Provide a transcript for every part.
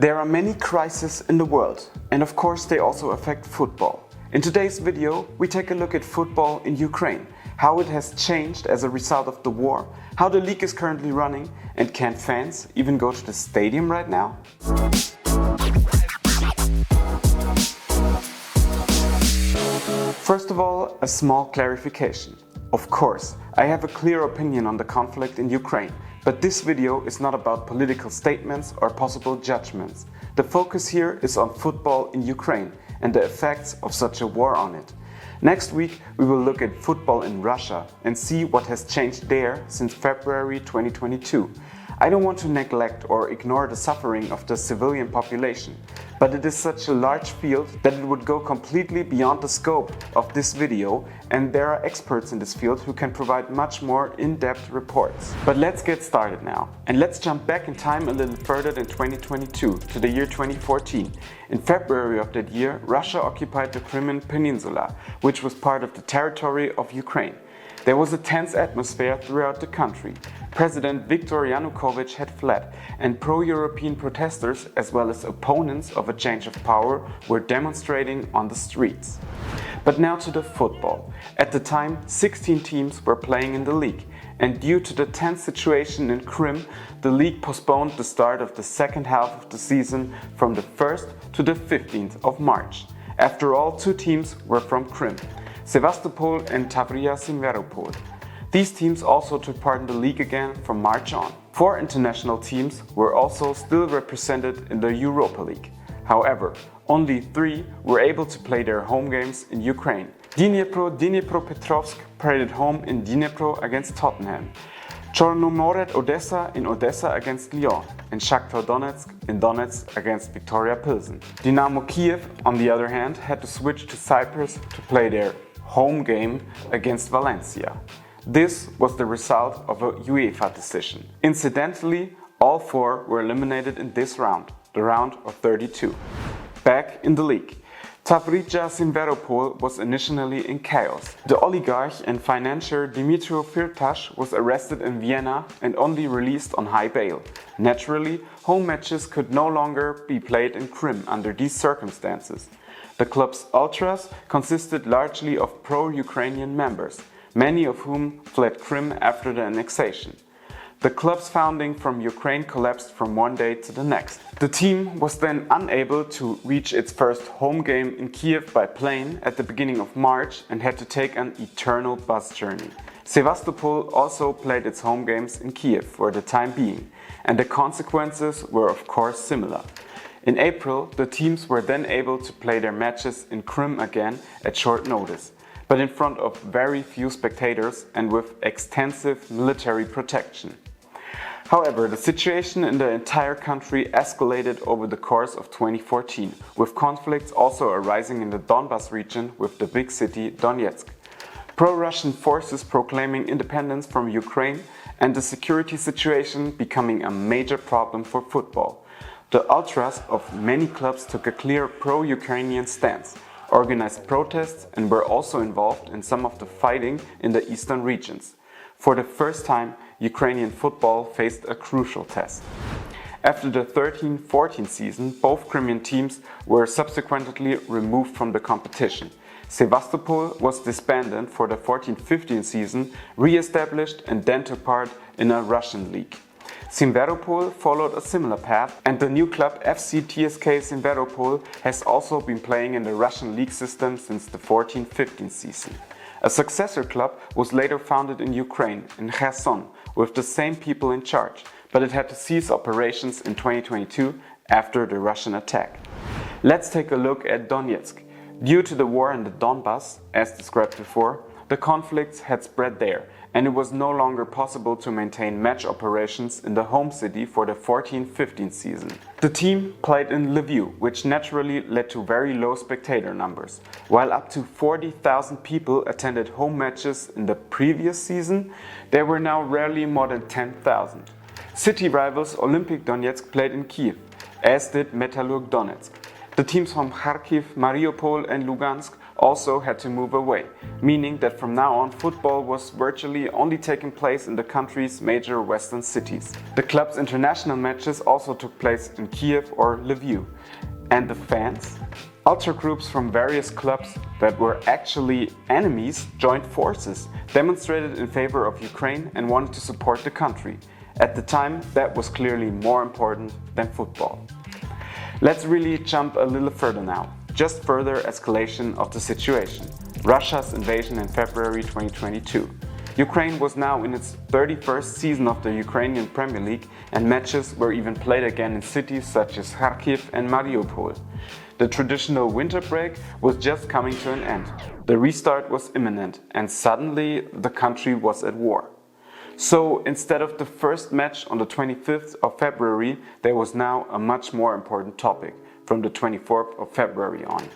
There are many crises in the world, and of course they also affect football. In today's video, we take a look at football in Ukraine, how it has changed as a result of the war, how the league is currently running, and can fans even go to the stadium right now? First of all, a small clarification. Of course, I have a clear opinion on the conflict in Ukraine, but this video is not about political statements or possible judgments. The focus here is on football in Ukraine and the effects of such a war on it. Next week, we will look at football in Russia and see what has changed there since February 2022. I don't want to neglect or ignore the suffering of the civilian population, but it is such a large field that it would go completely beyond the scope of this video, and there are experts in this field who can provide much more in-depth reports. But let's get started now, and let's jump back in time a little further than 2022 to the year 2014. In February of that year, Russia occupied the Crimean peninsula, which was part of the territory of Ukraine. There was a tense atmosphere throughout the country. President Viktor Yanukovych had fled, and pro-European protesters, as well as opponents of a change of power, were demonstrating on the streets. But now to the football. At the time, 16 teams were playing in the league, and due to the tense situation in Crimea, the league postponed the start of the second half of the season from the 1st to the 15th of March. After all, two teams were from Crimea: Sevastopol and Tavriya Simferopol. These teams also took part in the league again from March on. 4 international teams were also still represented in the Europa League. However, only 3 were able to play their home games in Ukraine. Dnipropetrovsk played at home in Dnipro against Tottenham, Chornomorets Odessa in Odessa against Lyon, and Shakhtar Donetsk in Donetsk against Viktoria Pilsen. Dynamo Kiev, on the other hand, had to switch to Cyprus to play their home game against Valencia. This was the result of a UEFA decision. Incidentally, all 4 were eliminated in this round, the round of 32. Back in the league, Tavriya Simferopol was initially in chaos. The oligarch and financier Dmitry Firtash was arrested in Vienna and only released on high bail. Naturally, home matches could no longer be played in Crimea under these circumstances. The club's ultras consisted largely of pro-Ukrainian members, many of whom fled Crimea after the annexation. The club's founding from Ukraine collapsed from one day to the next. The team was then unable to reach its first home game in Kiev by plane at the beginning of March and had to take an eternal bus journey. Sevastopol also played its home games in Kiev for the time being, and the consequences were of course similar. In April, the teams were then able to play their matches in Crimea again at short notice, but in front of very few spectators and with extensive military protection. However, the situation in the entire country escalated over the course of 2014, with conflicts also arising in the Donbas region with the big city Donetsk. Pro-Russian forces proclaiming independence from Ukraine and the security situation becoming a major problem for football. The ultras of many clubs took a clear pro-Ukrainian stance, organized protests, and were also involved in some of the fighting in the eastern regions. For the first time, Ukrainian football faced a crucial test. After the 13-14 season, both Crimean teams were subsequently removed from the competition. Sevastopol was disbanded for the 14-15 season, re-established, and then took part in a Russian league. Simferopol followed a similar path, and the new club FC TSK Simferopol has also been playing in the Russian league system since the 14-15 season. A successor club was later founded in Ukraine, in Kherson, with the same people in charge, but it had to cease operations in 2022 after the Russian attack. Let's take a look at Donetsk. Due to the war in the Donbas, as described before, the conflicts had spread there, and it was no longer possible to maintain match operations in the home city for the 14-15 season. The team played in Lviv, which naturally led to very low spectator numbers. While up to 40,000 people attended home matches in the previous season, there were now rarely more than 10,000. City rivals Olympic Donetsk played in Kiev, as did Metallurg Donetsk. The teams from Kharkiv, Mariupol and Lugansk also had to move away, meaning that from now on football was virtually only taking place in the country's major western cities. The club's international matches also took place in Kiev or Lviv. And the fans? Ultra groups from various clubs that were actually enemies joined forces, demonstrated in favor of Ukraine and wanted to support the country. At the time, that was clearly more important than football. Let's really jump a little further now. Just further escalation of the situation. Russia's invasion in February 2022. Ukraine was now in its 31st season of the Ukrainian Premier League, and matches were even played again in cities such as Kharkiv and Mariupol. The traditional winter break was just coming to an end. The restart was imminent, and suddenly the country was at war. So instead of the first match on the 25th of February, there was now a much more important topic from the 24th of February on.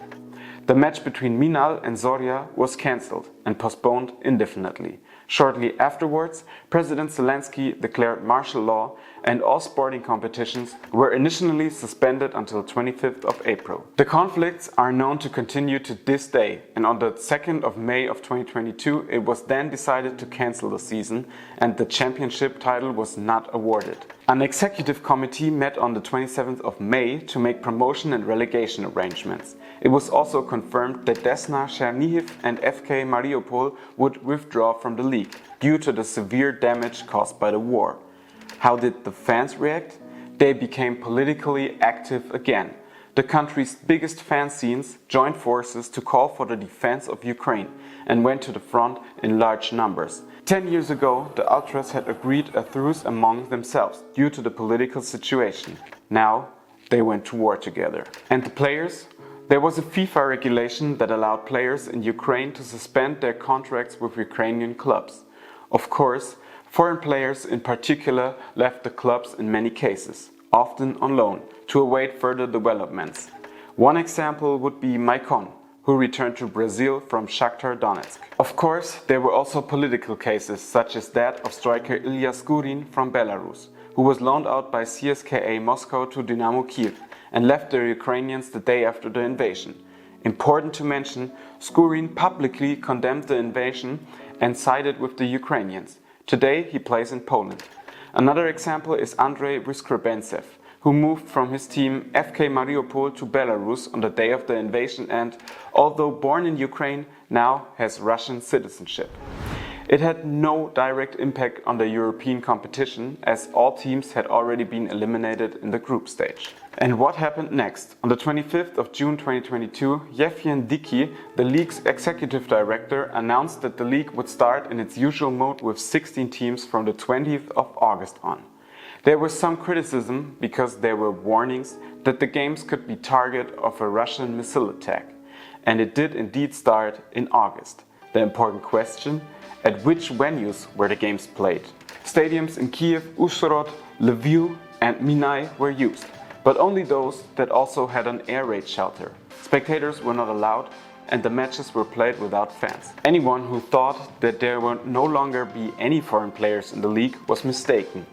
The match between Minal and Zorya was cancelled and postponed indefinitely. Shortly afterwards, President Zelensky declared martial law and all sporting competitions were initially suspended until 25th of April. The conflicts are known to continue to this day, and on the 2nd of May of 2022 it was then decided to cancel the season and the championship title was not awarded. An executive committee met on the 27th of May to make promotion and relegation arrangements. It was also confirmed that Desna Chernihiv and FK Mariupol would withdraw from the league due to the severe damage caused by the war. How did the fans react? They became politically active again. The country's biggest fan scenes joined forces to call for the defense of Ukraine and went to the front in large numbers. 10 years ago, the ultras had agreed a truce among themselves due to the political situation. Now, they went to war together. And the players? There was a FIFA regulation that allowed players in Ukraine to suspend their contracts with Ukrainian clubs. Of course, foreign players in particular left the clubs in many cases, often on loan, to await further developments. One example would be Maicon, who returned to Brazil from Shakhtar Donetsk. Of course, there were also political cases, such as that of striker Ilya Skurin from Belarus, who was loaned out by CSKA Moscow to Dynamo Kiev and left the Ukrainians the day after the invasion. Important to mention, Skurin publicly condemned the invasion and sided with the Ukrainians. Today he plays in Poland. Another example is Andrei Vyskrebentsev, who moved from his team FK Mariupol to Belarus on the day of the invasion and, although born in Ukraine, now has Russian citizenship. It had no direct impact on the European competition, as all teams had already been eliminated in the group stage. And what happened next? On the 25th of June 2022, Yevhen Diki, the league's executive director, announced that the league would start in its usual mode with 16 teams from the 20th of August on. There was some criticism because there were warnings that the games could be target of a Russian missile attack. And it did indeed start in August. The important question: at which venues were the games played? Stadiums in Kiev, Uzhhorod, Lviv and Minai were used, but only those that also had an air raid shelter. Spectators were not allowed and the matches were played without fans. Anyone who thought that there would no longer be any foreign players in the league was mistaken.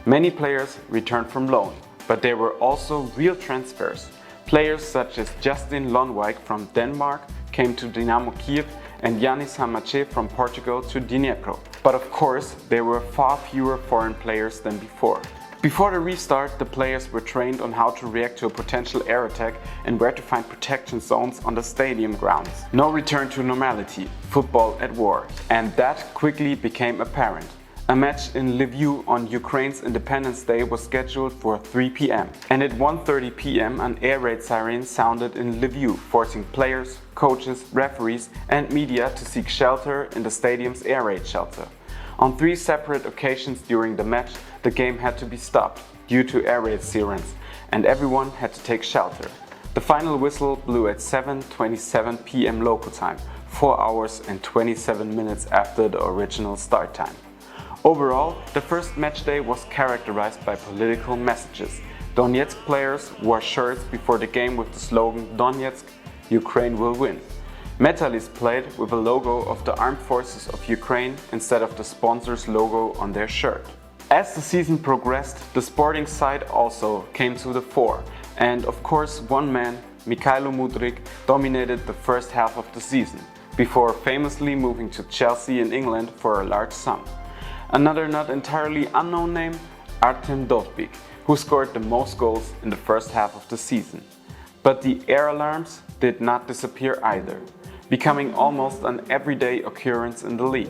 Many players returned from loan, but there were also real transfers. Players such as Justin Lonwijk from Denmark came to Dynamo Kiev and Yanis Hamache from Portugal to Dnipro. But of course, there were far fewer foreign players than before. Before the restart, the players were trained on how to react to a potential air attack and where to find protection zones on the stadium grounds. No return to normality, football at war. And that quickly became apparent. A match in Lviv on Ukraine's Independence Day was scheduled for 3 p.m. And at 1:30 p.m. an air raid siren sounded in Lviv, forcing players, coaches, referees and media to seek shelter in the stadium's air raid shelter. On 3 separate occasions during the match, the game had to be stopped due to air raid sirens and everyone had to take shelter. The final whistle blew at 7:27 p.m. local time, 4 hours and 27 minutes after the original start time. Overall, the first match day was characterized by political messages. Donetsk players wore shirts before the game with the slogan "Donetsk, Ukraine will win." Metalist played with a logo of the Armed Forces of Ukraine instead of the sponsor's logo on their shirt. As the season progressed, the sporting side also came to the fore. And of course, one man Mikhailo Mudryk dominated the first half of the season, before famously moving to Chelsea in England for a large sum. Another not entirely unknown name, Artem Dovbyk, who scored the most goals in the first half of the season. But the air alarms did not disappear either, becoming almost an everyday occurrence in the league.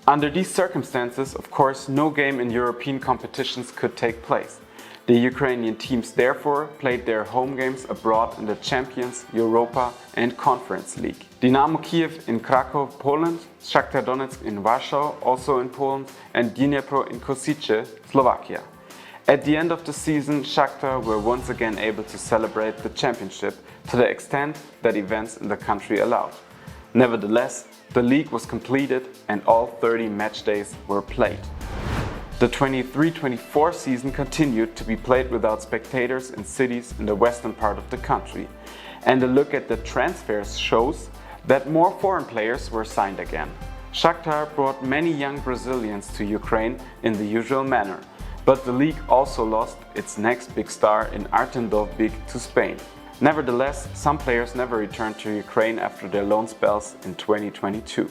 Under these circumstances, of course, no game in European competitions could take place. The Ukrainian teams therefore played their home games abroad in the Champions, Europa and Conference League. Dynamo Kiev in Krakow, Poland, Shakhtar Donetsk in Warsaw, also in Poland, and Dnipro in Košice, Slovakia. At the end of the season, Shakhtar were once again able to celebrate the championship to the extent that events in the country allowed. Nevertheless, the league was completed and all 30 match days were played. The 23-24 season continued to be played without spectators in cities in the western part of the country, and a look at the transfers shows that more foreign players were signed again. Shakhtar brought many young Brazilians to Ukraine in the usual manner, but the league also lost its next big star in Artem Dovbyk to Spain. Nevertheless, some players never returned to Ukraine after their loan spells in 2022.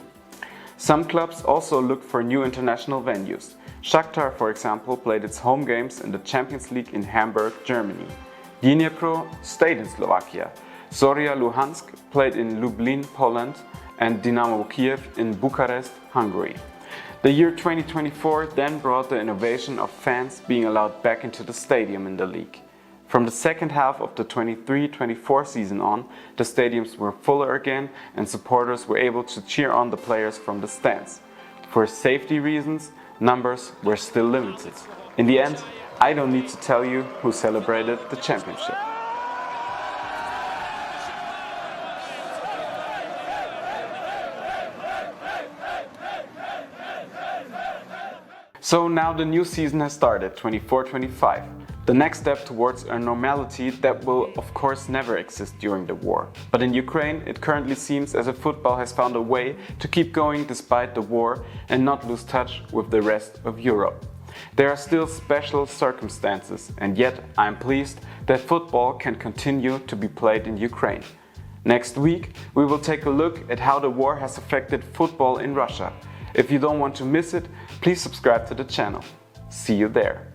Some clubs also looked for new international venues. Shakhtar, for example, played its home games in the Champions League in Hamburg, Germany. Dnipro stayed in Slovakia. Zorya Luhansk played in Lublin, Poland, and Dynamo Kiev in Bucharest, Hungary. The year 2024 then brought the innovation of fans being allowed back into the stadium in the league. From the second half of the 23-24 season on, the stadiums were fuller again and supporters were able to cheer on the players from the stands. For safety reasons, numbers were still limited. In the end, I don't need to tell you who celebrated the championship. So now the new season has started, 24-25. The next step towards a normality that will of course never exist during the war. But in Ukraine, it currently seems as if football has found a way to keep going despite the war and not lose touch with the rest of Europe. There are still special circumstances, and yet I'm pleased that football can continue to be played in Ukraine. Next week, we will take a look at how the war has affected football in Russia. If you don't want to miss it, please subscribe to the channel. See you there.